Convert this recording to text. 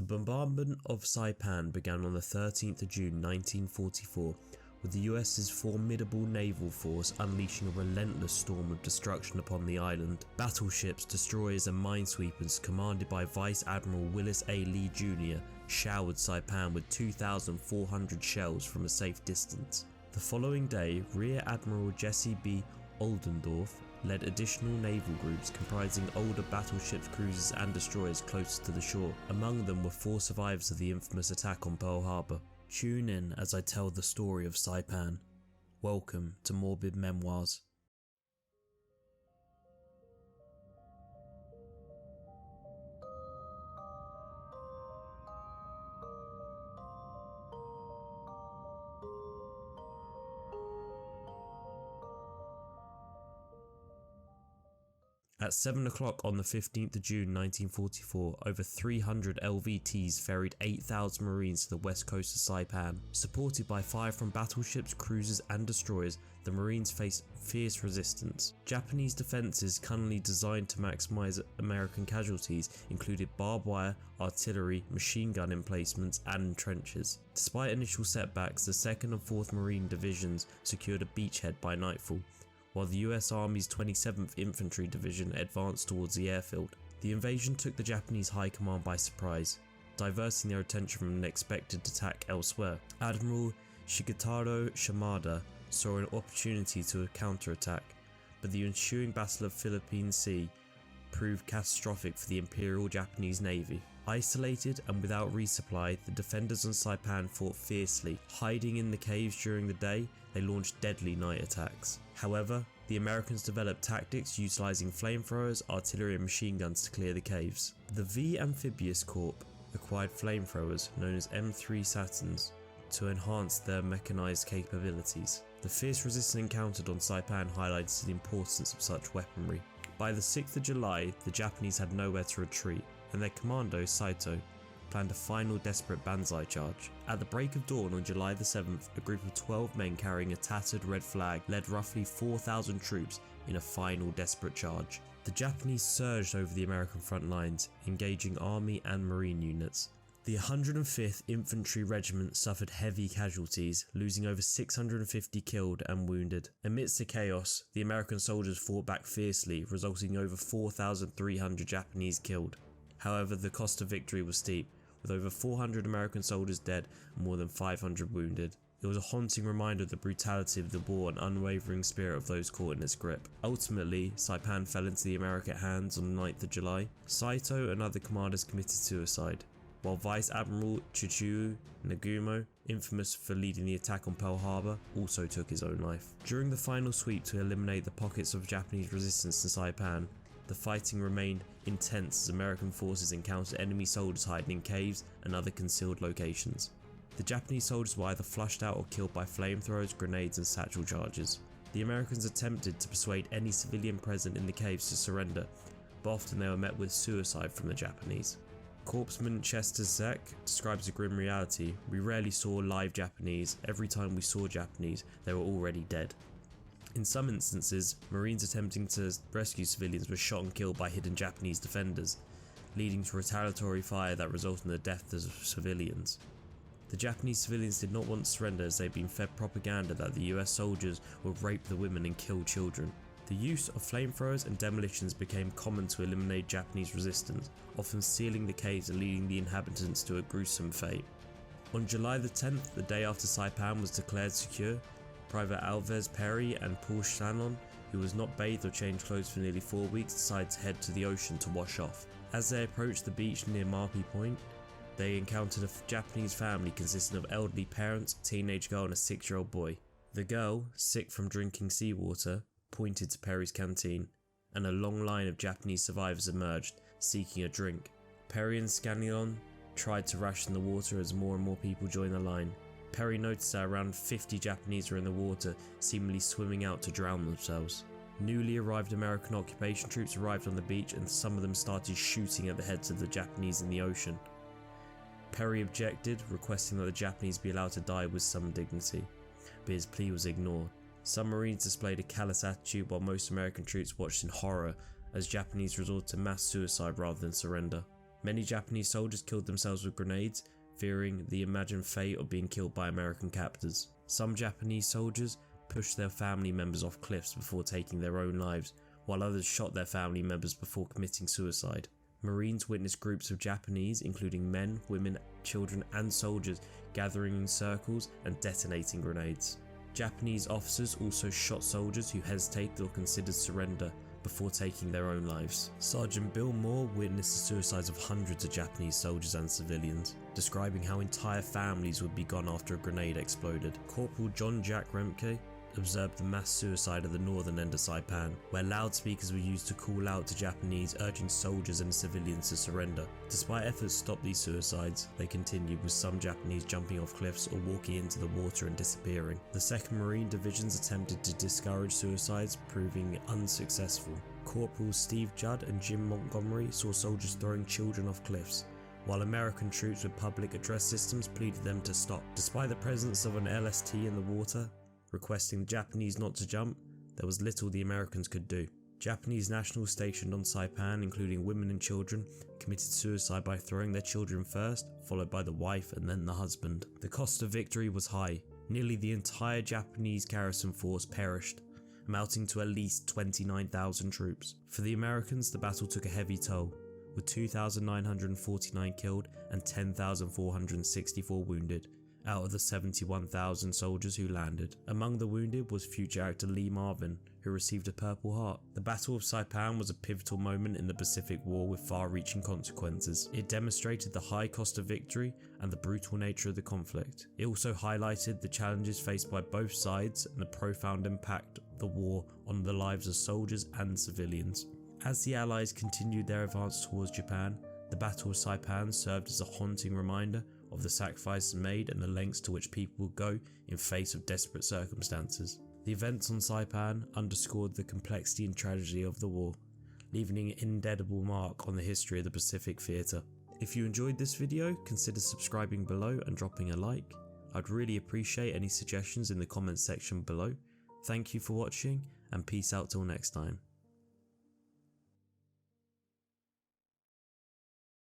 The bombardment of Saipan began on the 13th of June 1944, with the US's formidable naval force unleashing a relentless storm of destruction upon the island. Battleships, destroyers and minesweepers commanded by Vice Admiral Willis A. Lee Jr. showered Saipan with 2,400 shells from a safe distance. The following day, Rear Admiral Jesse B. Oldendorf led additional naval groups comprising older battleships, cruisers and destroyers closer to the shore. Among them were 4 survivors of the infamous attack on Pearl Harbor. Tune in as I tell the story of Saipan. Welcome to Morbid Memoirs. At 7 o'clock on the 15th of June 1944, over 300 LVTs ferried 8,000 Marines to the west coast of Saipan. Supported by fire from battleships, cruisers and destroyers, the Marines faced fierce resistance. Japanese defences, cunningly designed to maximise American casualties, included barbed wire, artillery, machine gun emplacements and trenches. Despite initial setbacks, the 2nd and 4th Marine Divisions secured a beachhead by nightfall, while the US Army's 27th Infantry Division advanced towards the airfield. The invasion took the Japanese High Command by surprise, diverting their attention from an expected attack elsewhere. Admiral Shigetaro Shimada saw an opportunity to counterattack, but the ensuing Battle of Philippine Sea proved catastrophic for the Imperial Japanese Navy. Isolated and without resupply, the defenders on Saipan fought fiercely. Hiding in the caves during the day, they launched deadly night attacks. However, the Americans developed tactics utilizing flamethrowers, artillery and machine guns to clear the caves. The V Amphibious Corps acquired flamethrowers known as M3 Saturns to enhance their mechanized capabilities. The fierce resistance encountered on Saipan highlights the importance of such weaponry. By the 6th of July, the Japanese had nowhere to retreat, and their commando, Saito, planned a final desperate Banzai charge. At the break of dawn on July the 7th, a group of 12 men carrying a tattered red flag led roughly 4,000 troops in a final desperate charge. The Japanese surged over the American front lines, engaging army and marine units. The 105th Infantry Regiment suffered heavy casualties, losing over 650 killed and wounded. Amidst the chaos, the American soldiers fought back fiercely, resulting in over 4,300 Japanese killed. However, the cost of victory was steep, with over 400 American soldiers dead and more than 500 wounded. It was a haunting reminder of the brutality of the war and unwavering spirit of those caught in its grip. Ultimately, Saipan fell into the American hands on the 9th of July. Saito and other commanders committed suicide, while Vice Admiral Chichiu Nagumo, infamous for leading the attack on Pearl Harbor, also took his own life. During the final sweep to eliminate the pockets of Japanese resistance in Saipan, the fighting remained intense as American forces encountered enemy soldiers hiding in caves and other concealed locations. The Japanese soldiers were either flushed out or killed by flamethrowers, grenades and satchel charges. The Americans attempted to persuade any civilian present in the caves to surrender, but often they were met with suicide from the Japanese. Corpsman Chester Zek describes a grim reality. We rarely saw live Japanese. Every time we saw Japanese, they were already dead. In some instances, Marines attempting to rescue civilians were shot and killed by hidden Japanese defenders, leading to retaliatory fire that resulted in the deaths of civilians. The Japanese civilians did not want to surrender as they had been fed propaganda that the US soldiers would rape the women and kill children. The use of flamethrowers and demolitions became common to eliminate Japanese resistance, often sealing the caves and leading the inhabitants to a gruesome fate. On July the 10th, the day after Saipan was declared secure, Private Alves Perry and Paul Shannon, who was not bathed or changed clothes for nearly 4 weeks, decided to head to the ocean to wash off. As they approached the beach near Mopping Point, they encountered a Japanese family consisting of elderly parents, a teenage girl and a 6-year-old boy. The girl, sick from drinking seawater, pointed to Perry's canteen, and a long line of Japanese survivors emerged, seeking a drink. Perry and Scanlon tried to ration the water as more and more people joined the line. Perry noticed that around 50 Japanese were in the water, seemingly swimming out to drown themselves. Newly arrived American occupation troops arrived on the beach and some of them started shooting at the heads of the Japanese in the ocean. Perry objected, requesting that the Japanese be allowed to die with some dignity, but his plea was ignored. Some Marines displayed a callous attitude while most American troops watched in horror as Japanese resorted to mass suicide rather than surrender. Many Japanese soldiers killed themselves with grenades, fearing the imagined fate of being killed by American captors. Some Japanese soldiers pushed their family members off cliffs before taking their own lives, while others shot their family members before committing suicide. Marines witnessed groups of Japanese, including men, women, children and soldiers, gathering in circles and detonating grenades. Japanese officers also shot soldiers who hesitated or considered surrender before taking their own lives. Sergeant Bill Moore witnessed the suicides of hundreds of Japanese soldiers and civilians, describing how entire families would be gone after a grenade exploded. Corporal John Jack Remke observed the mass suicide at the northern end of Saipan, where loudspeakers were used to call out to Japanese, urging soldiers and civilians to surrender. Despite efforts to stop these suicides, they continued, with some Japanese jumping off cliffs or walking into the water and disappearing. The 2nd Marine Divisions attempted to discourage suicides, proving unsuccessful. Corporals Steve Judd and Jim Montgomery saw soldiers throwing children off cliffs, while American troops with public address systems pleaded them to stop. Despite the presence of an LST in the water, requesting the Japanese not to jump, there was little the Americans could do. Japanese nationals stationed on Saipan, including women and children, committed suicide by throwing their children first, followed by the wife and then the husband. The cost of victory was high. Nearly the entire Japanese garrison force perished, amounting to at least 29,000 troops. For the Americans, the battle took a heavy toll, with 2,949 killed and 10,464 wounded out of the 71,000 soldiers who landed. Among the wounded was future actor Lee Marvin, who received a Purple Heart. The Battle of Saipan was a pivotal moment in the Pacific War with far-reaching consequences. It demonstrated the high cost of victory and the brutal nature of the conflict. It also highlighted the challenges faced by both sides and the profound impact of the war on the lives of soldiers and civilians. As the Allies continued their advance towards Japan, the Battle of Saipan served as a haunting reminder of the sacrifices made and the lengths to which people would go in face of desperate circumstances. The events on Saipan underscored the complexity and tragedy of the war, leaving an indelible mark on the history of the Pacific theatre. If you enjoyed this video, consider subscribing below and dropping a like. I'd really appreciate any suggestions in the comments section below. Thank you for watching, and peace out till next time.